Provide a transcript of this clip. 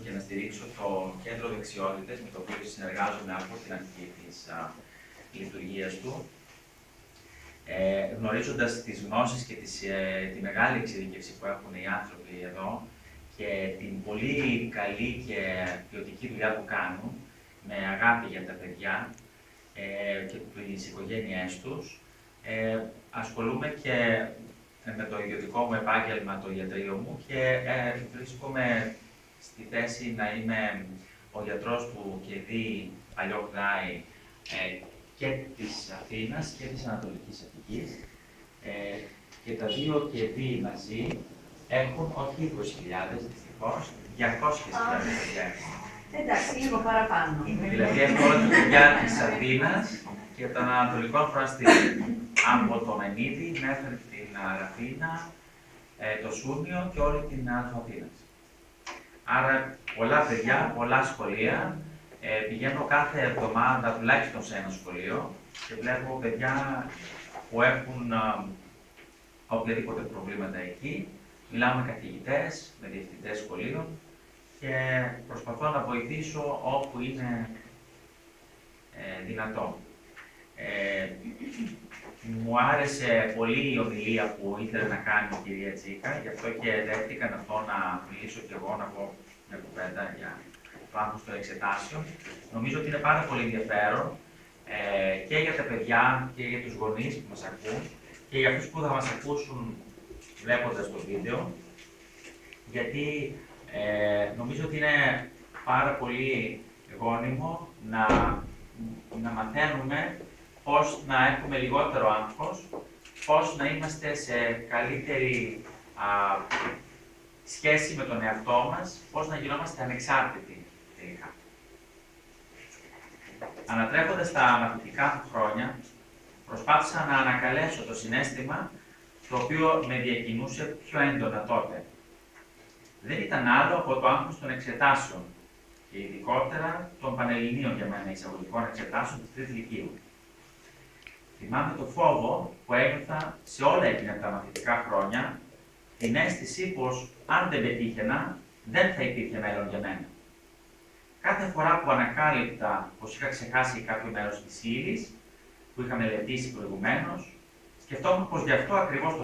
και να στηρίξω το κέντρο δεξιότητες με το οποίο συνεργάζομαι από την αρχή της λειτουργίας του, γνωρίζοντας τις γνώσεις και τη μεγάλη εξειδίκευση που έχουν οι άνθρωποι εδώ και την πολύ καλή και ποιοτική δουλειά που κάνουν, με αγάπη για τα παιδιά και τις οικογένειές τους, ασχολούμαι και με το ιδιωτικό μου επάγγελμα, το ιατρείο μου, και βρίσκομαι στη θέση να είμαι ο γιατρός του ΚΕΔΗ Παλιό Γδάη και της Αθήνας και της Ανατολικής Αττικής. Και τα δύο ΚΕΔΗ μαζί έχουν όχι 20.000, δυστυχώς, 200.000 παιδιά. Εντάξει, λίγο παραπάνω. Δηλαδή έχω όλα τα παιδιά της Αθήνας και των Ανατολικών Φραστήριων. Από το Μενίδη μέχρι την Αθήνα, το Σούνιο και όλη την Αθήνα. Άρα πολλά παιδιά, πολλά σχολεία. Πηγαίνω κάθε εβδομάδα τουλάχιστον σε ένα σχολείο και βλέπω παιδιά που έχουν οποιαδήποτε προβλήματα εκεί. Μιλάω με καθηγητές, με διευθυντές σχολείων και προσπαθώ να βοηθήσω όπου είναι δυνατό. Μου άρεσε πολύ η ομιλία που ήθελε να κάνει η κυρία Τσίκα, γι' αυτό και δέχτηκα να μιλήσω κι εγώ, να πω μια κουβέντα για το άγχος των εξετάσεων. Νομίζω ότι είναι πάρα πολύ ενδιαφέρον και για τα παιδιά και για τους γονείς που μας ακούν και για αυτούς που θα μας ακούσουν βλέποντας το βίντεο, γιατί νομίζω ότι είναι πάρα πολύ γόνιμο να μαθαίνουμε πώς να έχουμε λιγότερο άγχος, πώς να είμαστε σε καλύτερη σχέση με τον εαυτό μας, πώς να γινόμαστε ανεξάρτητοι τελικά. Ανατρέχοντας τα μαθητικά μου χρόνια, προσπάθησα να ανακαλέσω το συναίσθημα το οποίο με διακινούσε πιο έντονα τότε. Δεν ήταν άλλο από το άγχος των εξετάσεων και ειδικότερα των πανελληνίων για μένα εισαγωγικών εξετάσεων της Τρίτης Λυκείου. Θυμάμαι το φόβο που ένιωθα σε όλα εκείνα τα μαθητικά χρόνια, την αίσθηση πως αν δεν πετύχαινα, δεν θα υπήρχε μέλλον για μένα. Κάθε φορά που ανακάλυπτα πως είχα ξεχάσει κάποιο μέρος της ύλης, που είχα μελετήσει προηγουμένως, σκεφτόμουν πως γι' αυτό ακριβώς